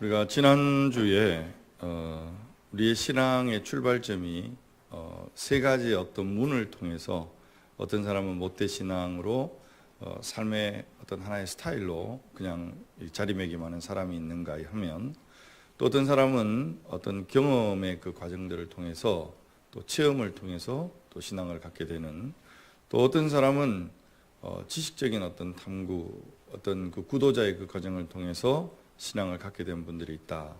우리가 지난주에 우리의 신앙의 출발점이 세 가지 어떤 문을 통해서 어떤 사람은 못된 신앙으로 삶의 어떤 하나의 스타일로 그냥 자리매김하는 사람이 있는가 하면, 또 어떤 사람은 어떤 경험의 그 과정들을 통해서 또 체험을 통해서 또 신앙을 갖게 되는, 또 어떤 사람은 지식적인 어떤 탐구, 어떤 그 구도자의 그 과정을 통해서 신앙을 갖게 된 분들이 있다.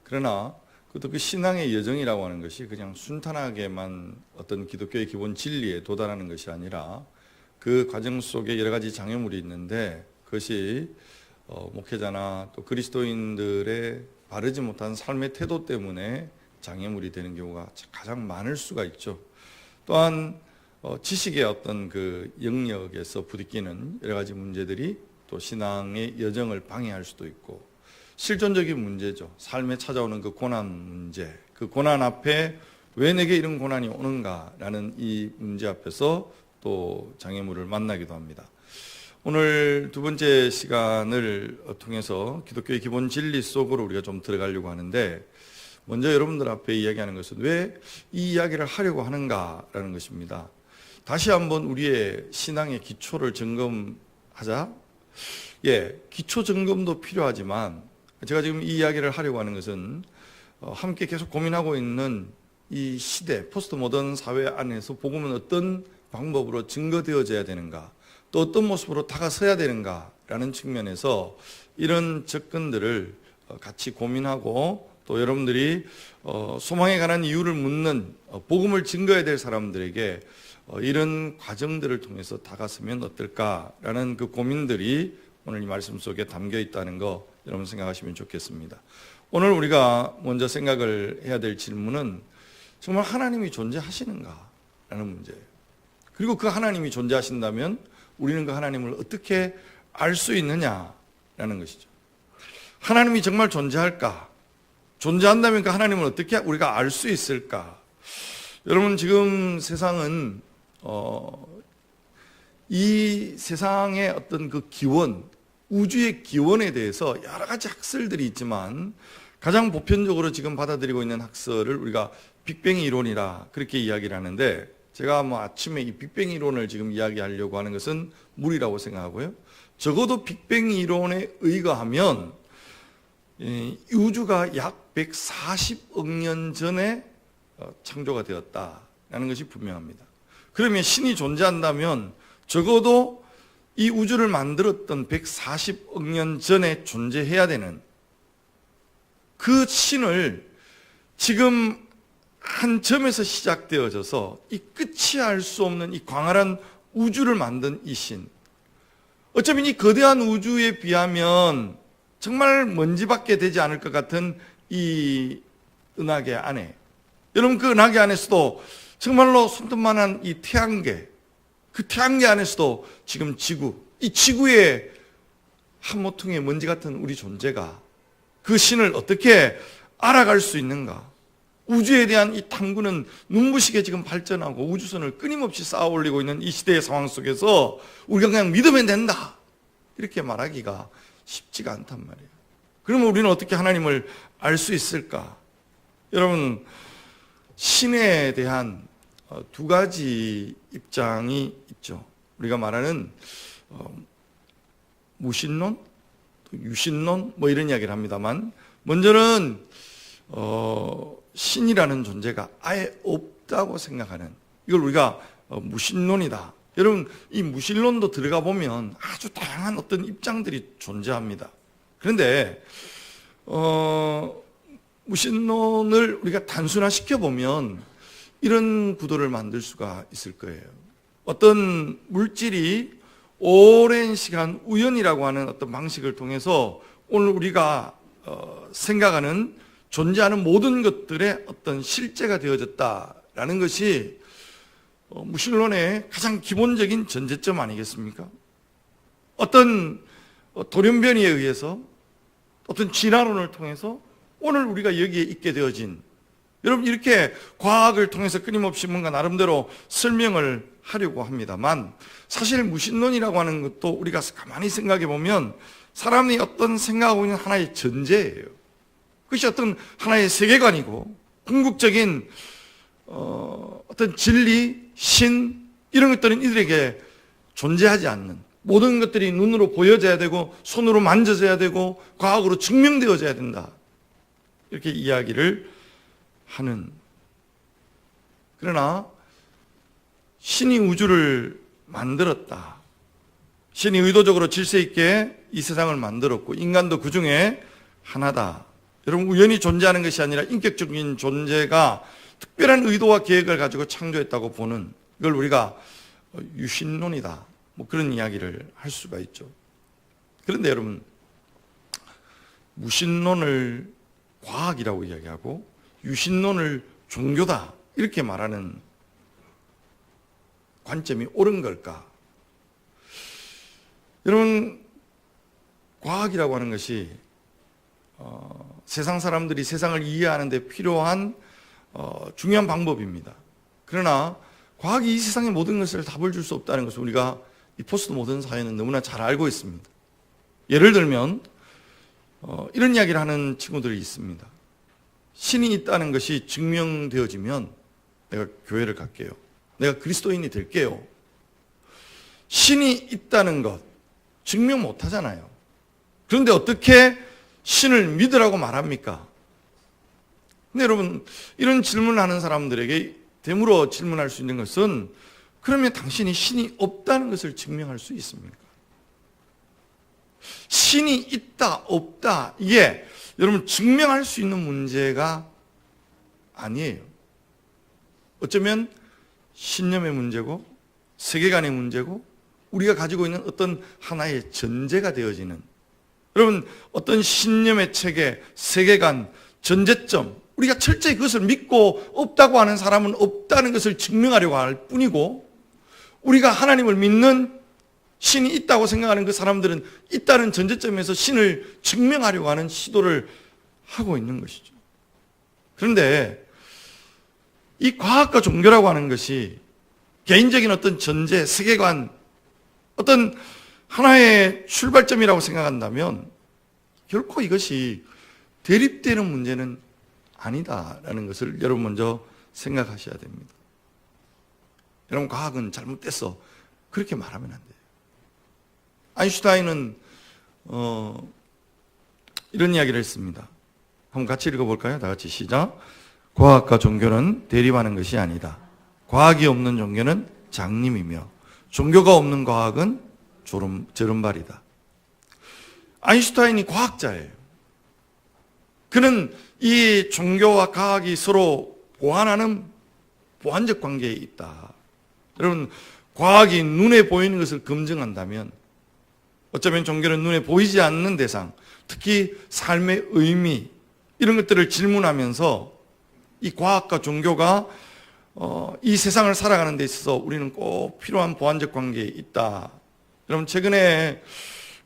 그러나 그것도 그 신앙의 여정이라고 하는 것이 그냥 순탄하게만 어떤 기독교의 기본 진리에 도달하는 것이 아니라 그 과정 속에 여러 가지 장애물이 있는데, 그것이 목회자나 또 그리스도인들의 바르지 못한 삶의 태도 때문에 장애물이 되는 경우가 가장 많을 수가 있죠. 또한 지식의 어떤 그 영역에서 부딪히는 여러 가지 문제들이 또 신앙의 여정을 방해할 수도 있고, 실존적인 문제죠. 삶에 찾아오는 그 고난 문제, 그 고난 앞에 왜 내게 이런 고난이 오는가라는 이 문제 앞에서 또 장애물을 만나기도 합니다. 오늘 두 번째 시간을 통해서 기독교의 기본 진리 속으로 우리가 좀 들어가려고 하는데, 먼저 여러분들 앞에 이야기하는 것은 왜 이 이야기를 하려고 하는가라는 것입니다. 다시 한번 우리의 신앙의 기초를 점검하자. 기초 점검도 필요하지만, 제가 지금 이 이야기를 하려고 하는 것은 함께 계속 고민하고 있는 이 시대, 포스트 모던 사회 안에서 복음은 어떤 방법으로 증거되어져야 되는가, 또 어떤 모습으로 다가서야 되는가라는 측면에서 이런 접근들을 같이 고민하고, 또 여러분들이 소망에 관한 이유를 묻는, 복음을 증거해야 될 사람들에게 이런 과정들을 통해서 다가서면 어떨까라는 그 고민들이 오늘 이 말씀 속에 담겨 있다는 거 여러분 생각하시면 좋겠습니다. 오늘 우리가 먼저 생각을 해야 될 질문은 정말 하나님이 존재하시는가라는 문제예요. 그리고 그 하나님이 존재하신다면 우리는 그 하나님을 어떻게 알 수 있느냐라는 것이죠. 하나님이 정말 존재할까? 존재한다면 그 하나님을 어떻게 우리가 알 수 있을까? 여러분, 지금 세상은 이 세상의 어떤 그 기원, 우주의 기원에 대해서 여러 가지 학설들이 있지만, 가장 보편적으로 지금 받아들이고 있는 학설을 우리가 빅뱅 이론이라 그렇게 이야기를 하는데, 제가 아침에 이 빅뱅 이론을 지금 이야기하려고 하는 것은 무리라고 생각하고요. 적어도 빅뱅 이론에 의거하면 우주가 약 140억 년 전에 창조가 되었다라는 것이 분명합니다. 그러면 신이 존재한다면 적어도 이 우주를 만들었던 140억 년 전에 존재해야 되는 그 신을 지금 한 점에서 시작되어져서 이 끝이 알 수 없는 이 광활한 우주를 만든 이 신, 어쩌면 이 거대한 우주에 비하면 정말 먼지밖에 되지 않을 것 같은 이 은하계 안에, 여러분 그 은하계 안에서도 정말로 손톱만한 이 태양계, 그 태양계 안에서도 지금 지구, 이 지구의 한 모퉁이의 먼지 같은 우리 존재가 그 신을 어떻게 알아갈 수 있는가? 우주에 대한 이 탐구는 눈부시게 지금 발전하고 우주선을 끊임없이 쌓아 올리고 있는 이 시대의 상황 속에서 우리가 그냥 믿으면 된다, 이렇게 말하기가 쉽지가 않단 말이에요. 그러면 우리는 어떻게 하나님을 알 수 있을까? 여러분, 신에 대한 두 가지 입장이 있죠. 우리가 말하는 무신론, 유신론 이런 이야기를 합니다만, 먼저는 신이라는 존재가 아예 없다고 생각하는, 이걸 우리가 무신론이다. 여러분, 이 무신론도 들어가 보면 아주 다양한 어떤 입장들이 존재합니다. 그런데 무신론을 우리가 단순화시켜 보면 이런 구도를 만들 수가 있을 거예요. 어떤 물질이 오랜 시간 우연이라고 하는 어떤 방식을 통해서 오늘 우리가 생각하는 존재하는 모든 것들의 어떤 실제가 되어졌다라는 것이 무신론의 가장 기본적인 전제점 아니겠습니까? 어떤 돌연변이에 의해서, 어떤 진화론을 통해서 오늘 우리가 여기에 있게 되어진, 여러분 이렇게 과학을 통해서 끊임없이 뭔가 나름대로 설명을 하려고 합니다만, 사실 무신론이라고 하는 것도 우리가 가만히 생각해 보면 사람이 어떤 생각하고 있는 하나의 전제예요. 그것이 어떤 하나의 세계관이고 궁극적인 어떤 진리, 신 이런 것들은 이들에게 존재하지 않는, 모든 것들이 눈으로 보여져야 되고 손으로 만져져야 되고 과학으로 증명되어져야 된다, 이렇게 이야기를 하는. 그러나 신이 우주를 만들었다, 신이 의도적으로 질서 있게 이 세상을 만들었고 인간도 그 중에 하나다. 여러분, 우연히 존재하는 것이 아니라 인격적인 존재가 특별한 의도와 계획을 가지고 창조했다고 보는, 이걸 우리가 유신론이다, 뭐 그런 이야기를 할 수가 있죠. 그런데 여러분, 무신론을 과학이라고 이야기하고 유신론을 종교다 이렇게 말하는 관점이 옳은 걸까? 여러분, 과학이라고 하는 것이 세상 사람들이 세상을 이해하는 데 필요한 중요한 방법입니다. 그러나 과학이 이 세상의 모든 것을 답을 줄 수 없다는 것을 우리가 이 포스트 모던 사회는 너무나 잘 알고 있습니다. 예를 들면 이런 이야기를 하는 친구들이 있습니다. 신이 있다는 것이 증명되어지면 내가 교회를 갈게요, 내가 그리스도인이 될게요. 신이 있다는 것 증명 못 하잖아요. 그런데 어떻게 신을 믿으라고 말합니까? 근데 여러분, 이런 질문을 하는 사람들에게 되물어 질문할 수 있는 것은, 그러면 당신이 신이 없다는 것을 증명할 수 있습니까? 신이 있다 없다, 이게 여러분 증명할 수 있는 문제가 아니에요. 어쩌면 신념의 문제고 세계관의 문제고 우리가 가지고 있는 어떤 하나의 전제가 되어지는, 여러분 어떤 신념의 체계, 세계관, 전제점, 우리가 철저히 그것을 믿고 없다고 하는 사람은 없다는 것을 증명하려고 할 뿐이고, 우리가 하나님을 믿는, 신이 있다고 생각하는 그 사람들은 있다는 전제점에서 신을 증명하려고 하는 시도를 하고 있는 것이죠. 그런데 이 과학과 종교라고 하는 것이 개인적인 어떤 전제, 세계관, 어떤 하나의 출발점이라고 생각한다면 결코 이것이 대립되는 문제는 아니다라는 것을 여러분 먼저 생각하셔야 됩니다. 여러분, 과학은 잘못됐어, 그렇게 말하면 안 돼요. 아인슈타인은 이런 이야기를 했습니다. 한번 같이 읽어볼까요? 다 같이 시작. 과학과 종교는 대립하는 것이 아니다. 과학이 없는 종교는 장님이며 종교가 없는 과학은 저른발이다. 아인슈타인이 과학자예요. 그는 이 종교와 과학이 서로 보완하는 보완적 관계에 있다. 여러분, 과학이 눈에 보이는 것을 검증한다면 어쩌면 종교는 눈에 보이지 않는 대상, 특히 삶의 의미, 이런 것들을 질문하면서 이 과학과 종교가 이 세상을 살아가는 데 있어서 우리는 꼭 필요한 보완적 관계에 있다. 여러분, 최근에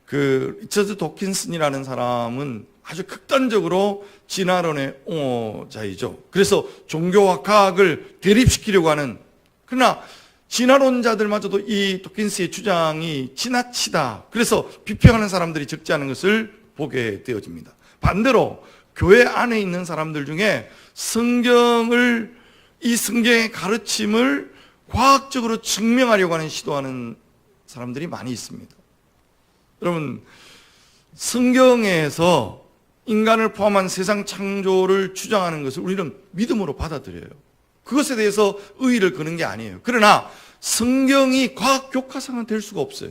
그 리처드 도킨슨이라는 사람은 아주 극단적으로 진화론의 옹호자이죠. 그래서 종교와 과학을 대립시키려고 하는, 그러나 진화론자들마저도 이 도킨스의 주장이 지나치다, 그래서 비평하는 사람들이 적지 않은 것을 보게 되어집니다. 반대로 교회 안에 있는 사람들 중에 이 성경의 가르침을 과학적으로 증명하려고 하는 시도하는 사람들이 많이 있습니다. 여러분, 성경에서 인간을 포함한 세상 창조를 주장하는 것을 우리는 믿음으로 받아들여요. 그것에 대해서 의의를 거는 게 아니에요. 그러나 성경이 과학 교과서는 될 수가 없어요.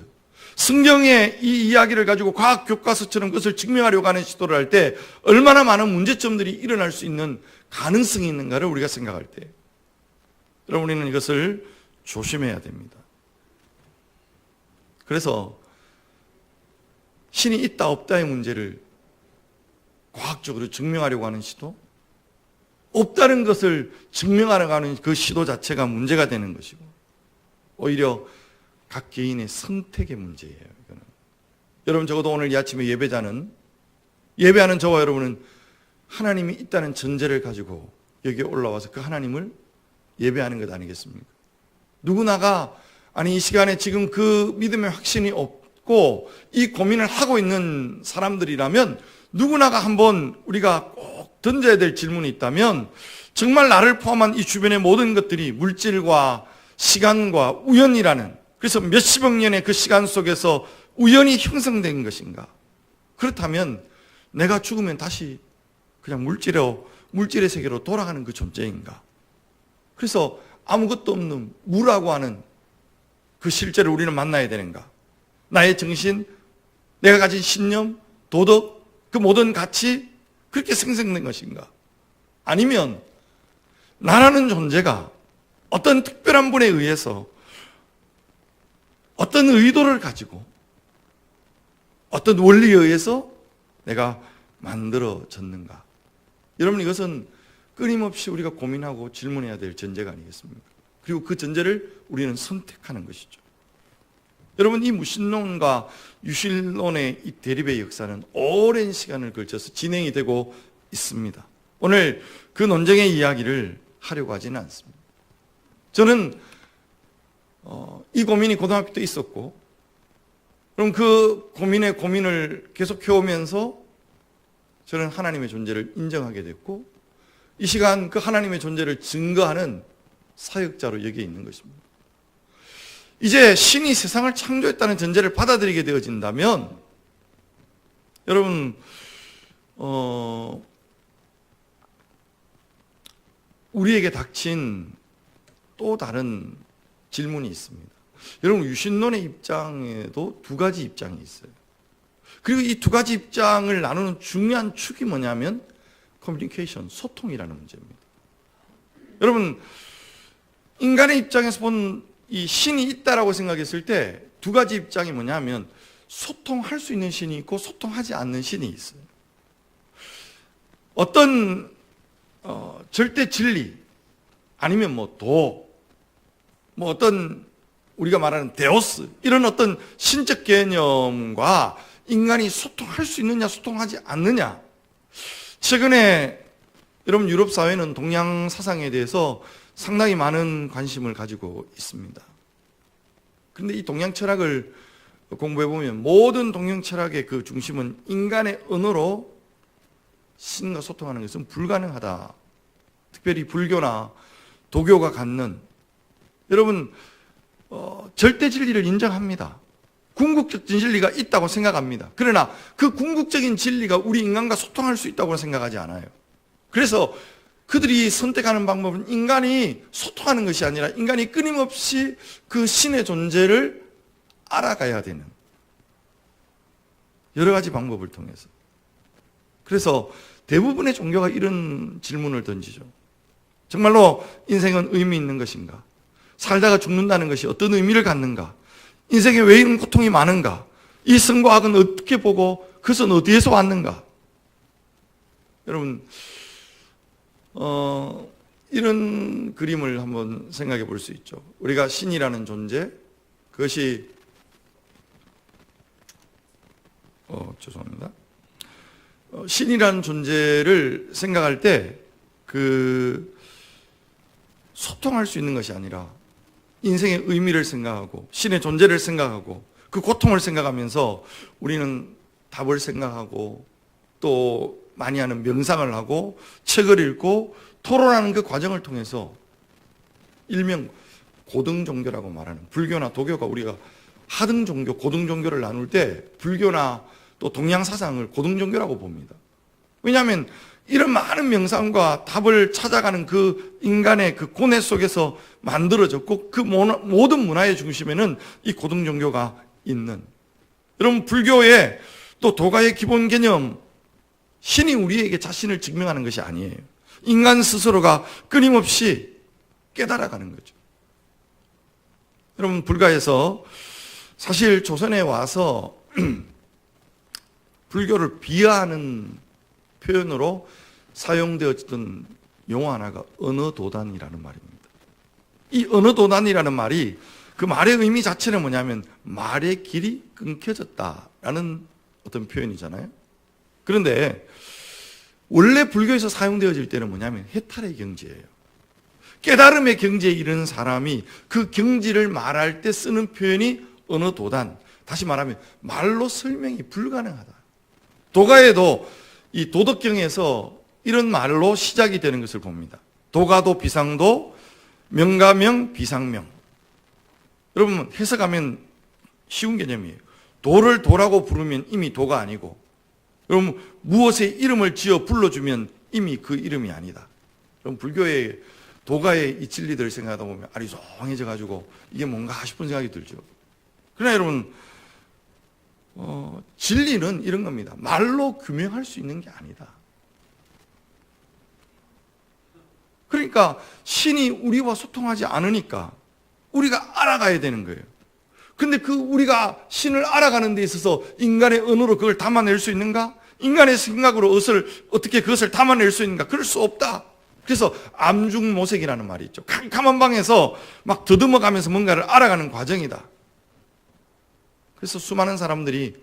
성경의 이 이야기를 가지고 과학 교과서처럼 그것을 증명하려고 하는 시도를 할 때 얼마나 많은 문제점들이 일어날 수 있는 가능성이 있는가를 우리가 생각할 때, 여러분, 우리는 이것을 조심해야 됩니다. 그래서 신이 있다 없다의 문제를 과학적으로 증명하려고 하는 시도, 없다는 것을 증명하려고 하는 그 시도 자체가 문제가 되는 것이고, 오히려 각 개인의 선택의 문제예요. 이거는. 여러분, 적어도 오늘 이 아침에 예배하는 저와 여러분은 하나님이 있다는 전제를 가지고 여기에 올라와서 그 하나님을 예배하는 것 아니겠습니까? 누구나가 이 시간에 지금 그 믿음의 확신이 없고 이 고민을 하고 있는 사람들이라면 누구나가 한번 우리가 꼭 던져야 될 질문이 있다면 정말 나를 포함한 이 주변의 모든 것들이 물질과 시간과 우연이라는, 그래서 몇십억 년의 그 시간 속에서 우연히 형성된 것인가? 그렇다면 내가 죽으면 다시 그냥 물질의 세계로 돌아가는 그 존재인가? 그래서 아무것도 없는 무라고 하는 그 실제를 우리는 만나야 되는가? 나의 정신, 내가 가진 신념, 도덕, 그 모든 가치, 그렇게 생성된 것인가? 아니면 나라는 존재가 어떤 특별한 분에 의해서 어떤 의도를 가지고 어떤 원리에 의해서 내가 만들어졌는가? 여러분, 이것은 끊임없이 우리가 고민하고 질문해야 될 전제가 아니겠습니까? 그리고 그 전제를 우리는 선택하는 것이죠. 여러분, 이 무신론과 유신론의 이 대립의 역사는 오랜 시간을 걸쳐서 진행이 되고 있습니다. 오늘 그 논쟁의 이야기를 하려고 하지는 않습니다. 저는 이 고민이 고등학교 때 있었고, 그럼 그 고민을 계속 해오면서 저는 하나님의 존재를 인정하게 됐고, 이 시간 그 하나님의 존재를 증거하는 사역자로 여기에 있는 것입니다. 이제 신이 세상을 창조했다는 전제를 받아들이게 되어진다면, 여러분, 우리에게 닥친 또 다른 질문이 있습니다. 여러분, 유신론의 입장에도 두 가지 입장이 있어요. 그리고 이 두 가지 입장을 나누는 중요한 축이 뭐냐면 커뮤니케이션, 소통이라는 문제입니다. 여러분, 인간의 입장에서 본 이 신이 있다라고 생각했을 때 두 가지 입장이 뭐냐면 소통할 수 있는 신이 있고 소통하지 않는 신이 있어요. 어떤 절대 진리 아니면 어떤 우리가 말하는 데오스, 이런 어떤 신적 개념과 인간이 소통할 수 있느냐 소통하지 않느냐. 최근에 여러분, 유럽 사회는 동양 사상에 대해서 상당히 많은 관심을 가지고 있습니다. 그런데 이 동양 철학을 공부해 보면 모든 동양 철학의 그 중심은 인간의 언어로 신과 소통하는 것은 불가능하다. 특별히 불교나 도교가 갖는, 여러분, 절대 진리를 인정합니다. 궁극적 진리가 있다고 생각합니다. 그러나 그 궁극적인 진리가 우리 인간과 소통할 수 있다고 생각하지 않아요. 그래서 그들이 선택하는 방법은 인간이 소통하는 것이 아니라 인간이 끊임없이 그 신의 존재를 알아가야 되는 여러 가지 방법을 통해서. 그래서 대부분의 종교가 이런 질문을 던지죠. 정말로 인생은 의미 있는 것인가? 살다가 죽는다는 것이 어떤 의미를 갖는가? 인생에 왜 이런 고통이 많은가? 이 선과 악은 어떻게 보고 그것은 어디에서 왔는가? 여러분, 이런 그림을 한번 생각해 볼 수 있죠. 우리가 신이라는 존재, 그것이 죄송합니다. 신이라는 존재를 생각할 때 그 소통할 수 있는 것이 아니라 인생의 의미를 생각하고 신의 존재를 생각하고 그 고통을 생각하면서 우리는 답을 생각하고 또 많이 하는 명상을 하고 책을 읽고 토론하는 그 과정을 통해서 일명 고등 종교라고 말하는, 불교나 도교가 우리가 하등 종교, 고등 종교를 나눌 때 불교나 또 동양 사상을 고등 종교라고 봅니다. 왜냐하면 이런 많은 명상과 답을 찾아가는 그 인간의 그 고뇌 속에서 만들어졌고 그 모든 문화의 중심에는 이 고등 종교가 있는, 여러분, 불교의 또 도가의 기본 개념, 신이 우리에게 자신을 증명하는 것이 아니에요. 인간 스스로가 끊임없이 깨달아가는 거죠. 여러분, 불가에서 사실 조선에 와서 불교를 비하하는 표현으로 사용되었던 용어 하나가 언어도단이라는 말입니다. 이 언어도단이라는 말이 그 말의 의미 자체는 뭐냐면 말의 길이 끊겨졌다라는 어떤 표현이잖아요. 그런데 원래 불교에서 사용되어질 때는 뭐냐면 해탈의 경지예요. 깨달음의 경지에 이르는 사람이 그 경지를 말할 때 쓰는 표현이 언어도단. 다시 말하면 말로 설명이 불가능하다. 도가에도 이 도덕경에서 이런 말로 시작이 되는 것을 봅니다. 도가도 비상도, 명가명 비상명. 여러분 해석하면 쉬운 개념이에요. 도를 도라고 부르면 이미 도가 아니고, 여러분 무엇의 이름을 지어 불러주면 이미 그 이름이 아니다. 그럼 불교의 도가의 이 진리들을 생각하다 보면 아리송해져 가지고 이게 뭔가 싶은 생각이 들죠. 그러나 여러분 진리는 이런 겁니다. 말로 규명할 수 있는 게 아니다. 그러니까 신이 우리와 소통하지 않으니까 우리가 알아가야 되는 거예요. 근데 그 우리가 신을 알아가는 데 있어서 인간의 언어로 그걸 담아낼 수 있는가? 인간의 생각으로 어떻게 그것을 담아낼 수 있는가? 그럴 수 없다. 그래서 암중모색이라는 말이 있죠. 캄캄한 방에서 막 더듬어가면서 뭔가를 알아가는 과정이다. 그래서 수많은 사람들이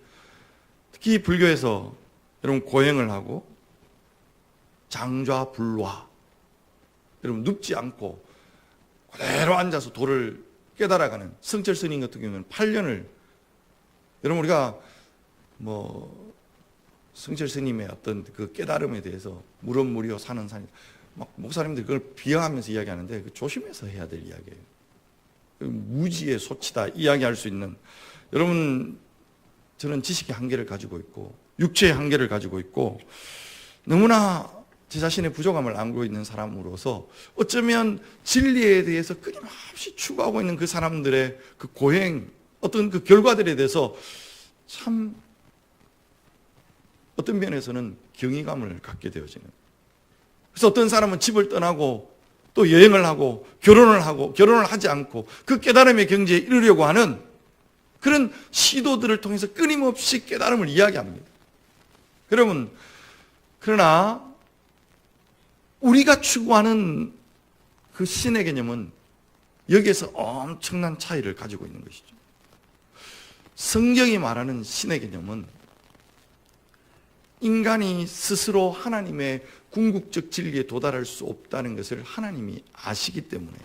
특히 불교에서 여러분 고행을 하고 장좌불화, 여러분 눕지 않고 그대로 앉아서 도를 깨달아가는 성철 스님 같은 경우는 8년을, 여러분 우리가 성철 스님의 어떤 그 깨달음에 대해서 무릇무리요 사는 산이다, 막 목사님들이 그걸 비하하면서 이야기하는데 조심해서 해야 될 이야기예요. 무지의 소치다 이야기할 수 있는, 여러분 저는 지식의 한계를 가지고 있고 육체의 한계를 가지고 있고 너무나 제 자신의 부족함을 안고 있는 사람으로서 어쩌면 진리에 대해서 끊임없이 추구하고 있는 그 사람들의 그 고행, 어떤 그 결과들에 대해서 참 어떤 면에서는 경이감을 갖게 되어지는. 그래서 어떤 사람은 집을 떠나고 또 여행을 하고 결혼을 하지 않고 그 깨달음의 경지에 이르려고 하는 그런 시도들을 통해서 끊임없이 깨달음을 이야기합니다. 여러분, 그러나 우리가 추구하는 그 신의 개념은 여기에서 엄청난 차이를 가지고 있는 것이죠. 성경이 말하는 신의 개념은 인간이 스스로 하나님의 궁극적 진리에 도달할 수 없다는 것을 하나님이 아시기 때문에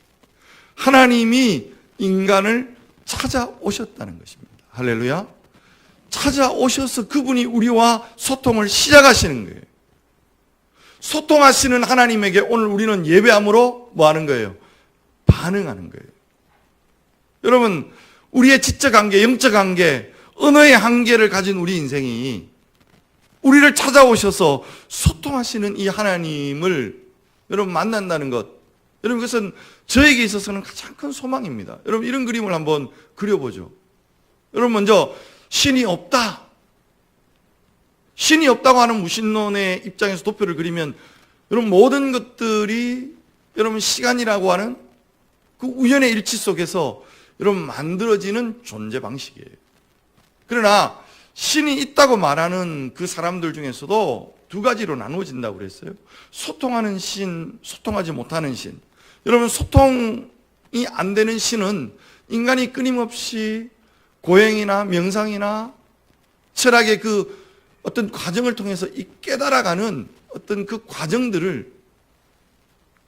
하나님이 인간을 찾아오셨다는 것입니다. 할렐루야. 찾아오셔서 그분이 우리와 소통을 시작하시는 거예요. 소통하시는 하나님에게 오늘 우리는 예배함으로 뭐 하는 거예요? 반응하는 거예요. 여러분, 우리의 지적 한계, 영적 한계, 언어의 한계를 가진 우리 인생이 우리를 찾아오셔서 소통하시는 이 하나님을 여러분 만난다는 것, 여러분 그것은 저에게 있어서는 가장 큰 소망입니다. 여러분 이런 그림을 한번 그려보죠. 여러분 먼저 신이 없다. 신이 없다고 하는 무신론의 입장에서 도표를 그리면 여러분 모든 것들이 여러분 시간이라고 하는 그 우연의 일치 속에서 여러분 만들어지는 존재 방식이에요. 그러나 신이 있다고 말하는 그 사람들 중에서도 두 가지로 나누어진다고 그랬어요. 소통하는 신, 소통하지 못하는 신. 여러분 소통이 안 되는 신은 인간이 끊임없이 고행이나 명상이나 철학의 그 어떤 과정을 통해서 이 깨달아가는 어떤 그 과정들을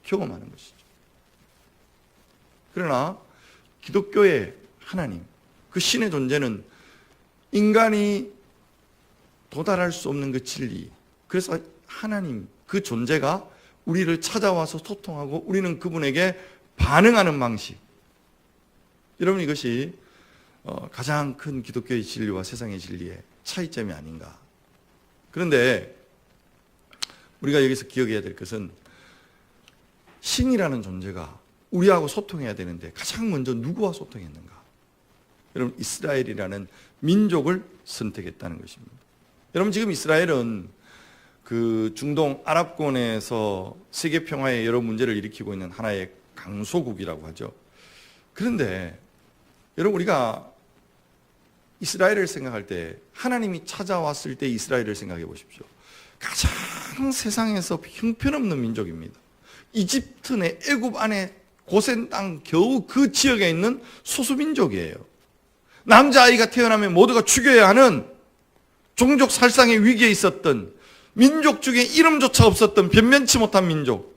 경험하는 것이죠. 그러나 기독교의 하나님, 그 신의 존재는 인간이 도달할 수 없는 그 진리, 그래서 하나님 그 존재가 우리를 찾아와서 소통하고 우리는 그분에게 반응하는 방식, 여러분 이것이 가장 큰 기독교의 진리와 세상의 진리의 차이점이 아닌가. 그런데 우리가 여기서 기억해야 될 것은 신이라는 존재가 우리하고 소통해야 되는데 가장 먼저 누구와 소통했는가? 여러분 이스라엘이라는 민족을 선택했다는 것입니다. 여러분 지금 이스라엘은 그 중동 아랍권에서 세계 평화에 여러 문제를 일으키고 있는 하나의 강소국이라고 하죠. 그런데 여러분 우리가 이스라엘을 생각할 때 하나님이 찾아왔을 때 이스라엘을 생각해 보십시오. 가장 세상에서 형편없는 민족입니다. 이집트 내 애굽 안에 고센 땅 겨우 그 지역에 있는 소수민족이에요. 남자아이가 태어나면 모두가 죽여야 하는 종족 살상의 위기에 있었던 민족 중에 이름조차 없었던 변변치 못한 민족,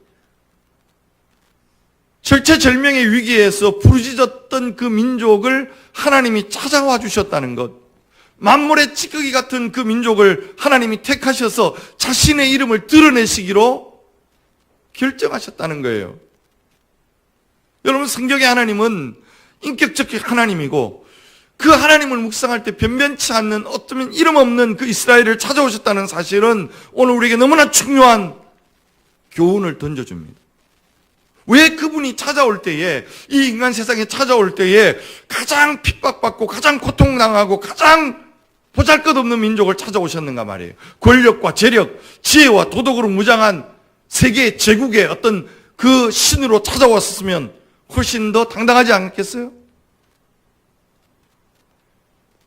절체절명의 위기에서 부르짖었던 그 민족을 하나님이 찾아와 주셨다는 것, 만물의 찌꺼기 같은 그 민족을 하나님이 택하셔서 자신의 이름을 드러내시기로 결정하셨다는 거예요. 여러분, 성경의 하나님은 인격적 하나님이고 그 하나님을 묵상할 때 변변치 않는 어쩌면 이름 없는 그 이스라엘을 찾아오셨다는 사실은 오늘 우리에게 너무나 중요한 교훈을 던져줍니다. 왜 그분이 찾아올 때에, 이 인간 세상에 찾아올 때에 가장 핍박받고 가장 고통당하고 가장 보잘것없는 민족을 찾아오셨는가 말이에요. 권력과 재력, 지혜와 도덕으로 무장한 세계 제국의 어떤 그 신으로 찾아왔으면 훨씬 더 당당하지 않겠어요?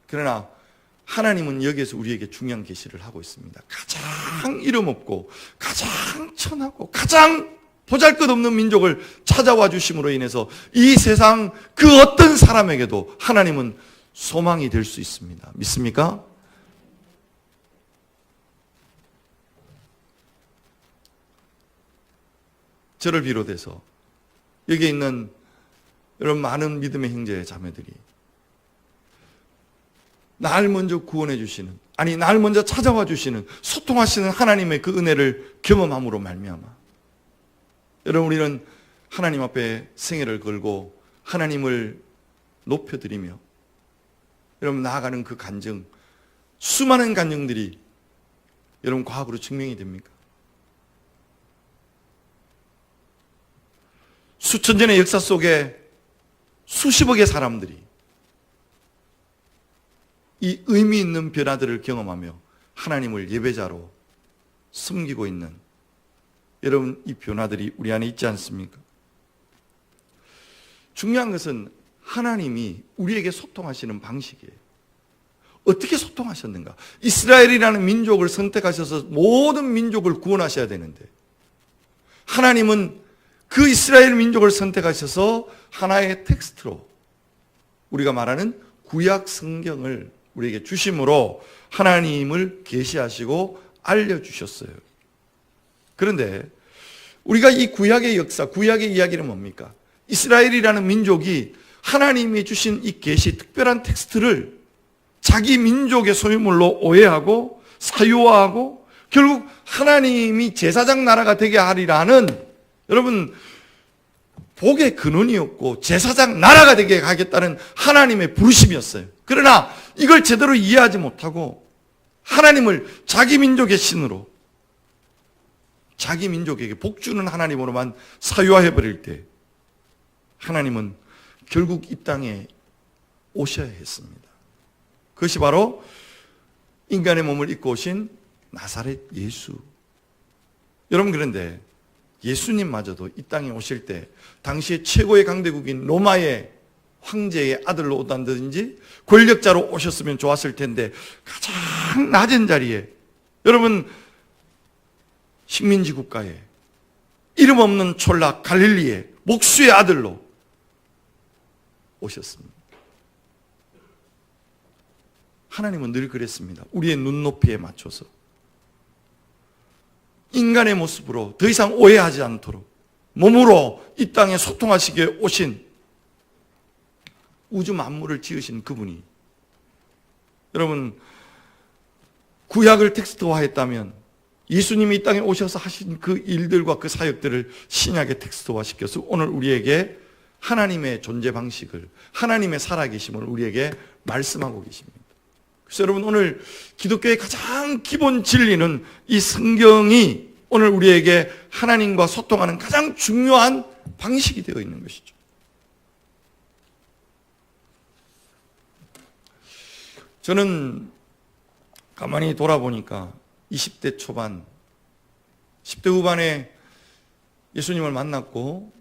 그러나 하나님은 여기에서 우리에게 중요한 계시를 하고 있습니다. 가장 이름 없고 가장 천하고 가장 보잘것없는 민족을 찾아와 주심으로 인해서 이 세상 그 어떤 사람에게도 하나님은 소망이 될 수 있습니다. 믿습니까? 저를 비롯해서 여기 있는 여러분 많은 믿음의 형제 자매들이 날 먼저 구원해 주시는, 아니 날 먼저 찾아와 주시는, 소통하시는 하나님의 그 은혜를 경험함으로 말미암아 여러분, 우리는 하나님 앞에 생애를 걸고 하나님을 높여드리며 여러분 나아가는 그 간증, 수많은 간증들이 여러분 과학으로 증명이 됩니까? 수천 년의 역사 속에 수십억의 사람들이 이 의미 있는 변화들을 경험하며 하나님을 예배자로 섬기고 있는 여러분, 이 변화들이 우리 안에 있지 않습니까? 중요한 것은 하나님이 우리에게 소통하시는 방식이에요. 어떻게 소통하셨는가? 이스라엘이라는 민족을 선택하셔서 모든 민족을 구원하셔야 되는데 하나님은 그 이스라엘 민족을 선택하셔서 하나의 텍스트로 우리가 말하는 구약 성경을 우리에게 주심으로 하나님을 계시하시고 알려주셨어요. 그런데 우리가 이 구약의 역사, 구약의 이야기는 뭡니까? 이스라엘이라는 민족이 하나님이 주신 이 계시, 특별한 텍스트를 자기 민족의 소유물로 오해하고 사유화하고 결국 하나님이 제사장 나라가 되게 하리라는, 여러분, 복의 근원이었고 제사장 나라가 되게 하겠다는 하나님의 부르심이었어요. 그러나 이걸 제대로 이해하지 못하고 하나님을 자기 민족의 신으로, 자기 민족에게 복 주는 하나님으로만 사유화해버릴 때 하나님은 결국 이 땅에 오셔야 했습니다. 그것이 바로 인간의 몸을 입고 오신 나사렛 예수. 여러분, 그런데 예수님마저도 이 땅에 오실 때 당시의 최고의 강대국인 로마의 황제의 아들로 오다든지 권력자로 오셨으면 좋았을 텐데 가장 낮은 자리에, 여러분, 식민지 국가에 이름 없는 촌락 갈릴리의 목수의 아들로 오셨습니다. 하나님은 늘 그랬습니다. 우리의 눈높이에 맞춰서 인간의 모습으로 더 이상 오해하지 않도록 몸으로 이 땅에 소통하시기에 오신, 우주 만물을 지으신 그분이, 여러분, 구약을 텍스트화했다면 예수님이 이 땅에 오셔서 하신 그 일들과 그 사역들을 신약의 텍스트화 시켜서 오늘 우리에게 하나님의 존재 방식을, 하나님의 살아계심을 우리에게 말씀하고 계십니다. 그래서 여러분, 오늘 기독교의 가장 기본 진리는 이 성경이 오늘 우리에게 하나님과 소통하는 가장 중요한 방식이 되어 있는 것이죠. 저는 가만히 돌아보니까 20대 초반, 10대 후반에 예수님을 만났고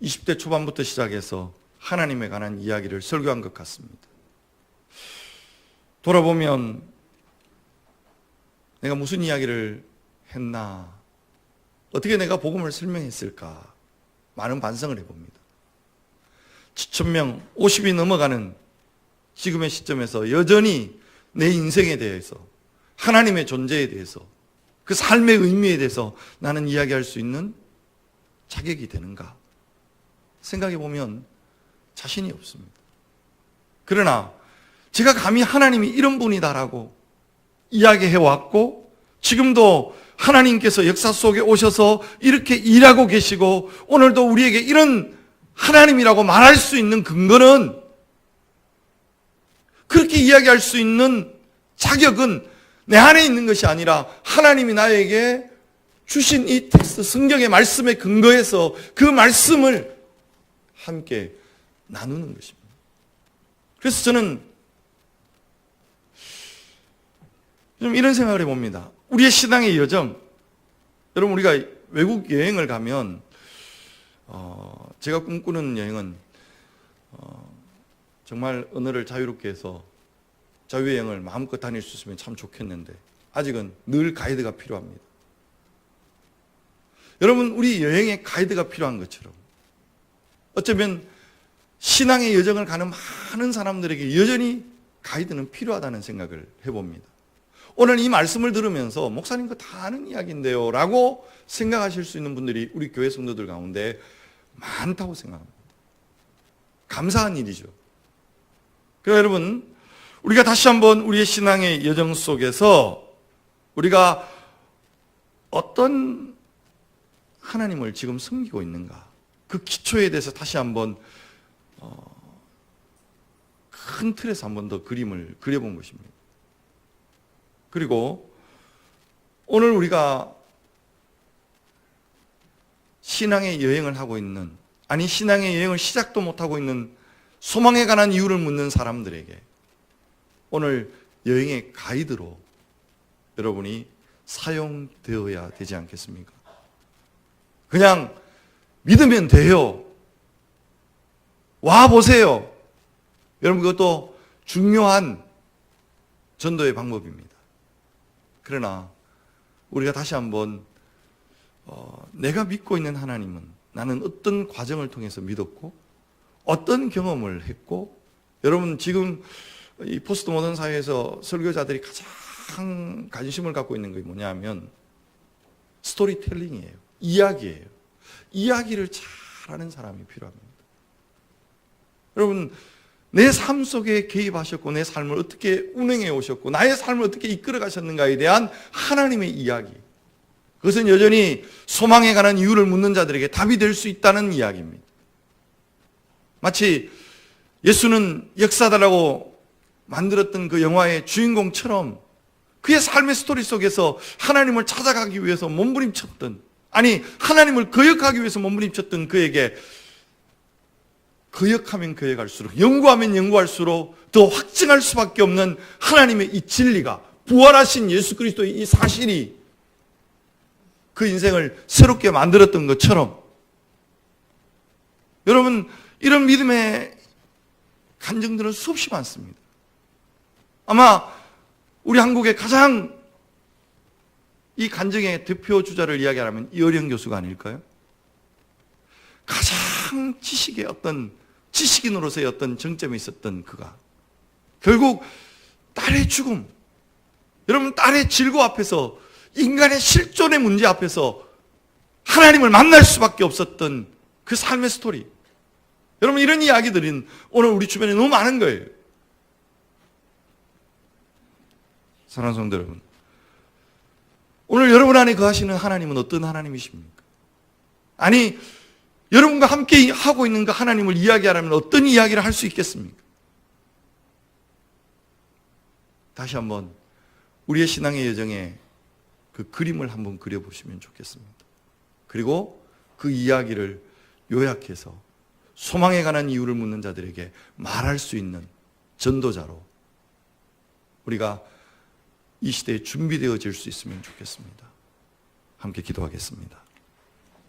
20대 초반부터 시작해서 하나님에 관한 이야기를 설교한 것 같습니다. 돌아보면 내가 무슨 이야기를 했나, 어떻게 내가 복음을 설명했을까, 많은 반성을 해봅니다. 7,000명, 50이 넘어가는 지금의 시점에서 여전히 내 인생에 대해서, 하나님의 존재에 대해서, 그 삶의 의미에 대해서 나는 이야기할 수 있는 자격이 되는가 생각해 보면 자신이 없습니다. 그러나 제가 감히 하나님이 이런 분이다라고 이야기해 왔고, 지금도 하나님께서 역사 속에 오셔서 이렇게 일하고 계시고, 오늘도 우리에게 이런 하나님이라고 말할 수 있는 근거는, 그렇게 이야기할 수 있는 자격은 내 안에 있는 것이 아니라 하나님이 나에게 주신 이 텍스트, 성경의 말씀에 근거해서 그 말씀을 함께 나누는 것입니다. 그래서 저는 좀 이런 생각을 해봅니다. 우리의 신앙의 여정, 여러분 우리가 외국 여행을 가면 제가 꿈꾸는 여행은 정말 언어를 자유롭게 해서 자유여행을 마음껏 다닐 수 있으면 참 좋겠는데 아직은 늘 가이드가 필요합니다. 여러분, 우리 여행에 가이드가 필요한 것처럼 어쩌면 신앙의 여정을 가는 많은 사람들에게 여전히 가이드는 필요하다는 생각을 해봅니다. 오늘 이 말씀을 들으면서 목사님 그거 다 아는 이야기인데요 라고 생각하실 수 있는 분들이 우리 교회 성도들 가운데 많다고 생각합니다. 감사한 일이죠. 그래서 여러분, 우리가 다시 한번 우리의 신앙의 여정 속에서 우리가 어떤 하나님을 지금 섬기고 있는가, 그 기초에 대해서 다시 한번 큰 틀에서 한번 더 그림을 그려본 것입니다. 그리고 오늘 우리가 신앙의 여행을 하고 있는, 아니 신앙의 여행을 시작도 못하고 있는 소망에 관한 이유를 묻는 사람들에게 오늘 여행의 가이드로 여러분이 사용되어야 되지 않겠습니까? 그냥 믿으면 돼요. 와 보세요. 여러분, 그것도 중요한 전도의 방법입니다. 그러나 우리가 다시 한번 내가 믿고 있는 하나님은 나는 어떤 과정을 통해서 믿었고 어떤 경험을 했고, 여러분 지금 이 포스트 모던 사회에서 설교자들이 가장 관심을 갖고 있는 게 뭐냐 하면 스토리텔링이에요. 이야기예요. 이야기를 잘하는 사람이 필요합니다. 여러분, 내 삶 속에 개입하셨고 내 삶을 어떻게 운행해 오셨고 나의 삶을 어떻게 이끌어 가셨는가에 대한 하나님의 이야기, 그것은 여전히 소망에 관한 이유를 묻는 자들에게 답이 될 수 있다는 이야기입니다. 마치 예수는 역사다라고 만들었던 그 영화의 주인공처럼 그의 삶의 스토리 속에서 하나님을 찾아가기 위해서 몸부림쳤던, 아니 하나님을 거역하기 위해서 몸부림쳤던 그에게 거역하면 거역할수록, 연구하면 연구할수록 더 확증할 수밖에 없는 하나님의 이 진리가, 부활하신 예수 그리스도의 이 사실이 그 인생을 새롭게 만들었던 것처럼, 여러분 이런 믿음의 간증들은 수없이 많습니다. 아마 우리 한국의 가장 이 간증의 대표 주자를 이야기하라면 이어령 교수가 아닐까요? 가장 지식의 어떤 지식인으로서의 어떤 정점에 있었던 그가 결국 딸의 죽음, 여러분 딸의 질고 앞에서, 인간의 실존의 문제 앞에서 하나님을 만날 수밖에 없었던 그 삶의 스토리, 여러분 이런 이야기들은 오늘 우리 주변에 너무 많은 거예요. 사랑하는 성도 여러분, 오늘 여러분 안에 거하시는 하나님은 어떤 하나님이십니까? 아니 여러분과 함께 하고 있는 그 하나님을 이야기하려면 어떤 이야기를 할 수 있겠습니까? 다시 한번 우리의 신앙의 여정에 그 그림을 한번 그려보시면 좋겠습니다. 그리고 그 이야기를 요약해서 소망에 관한 이유를 묻는 자들에게 말할 수 있는 전도자로 우리가 이 시대에 준비되어질 수 있으면 좋겠습니다. 함께 기도하겠습니다.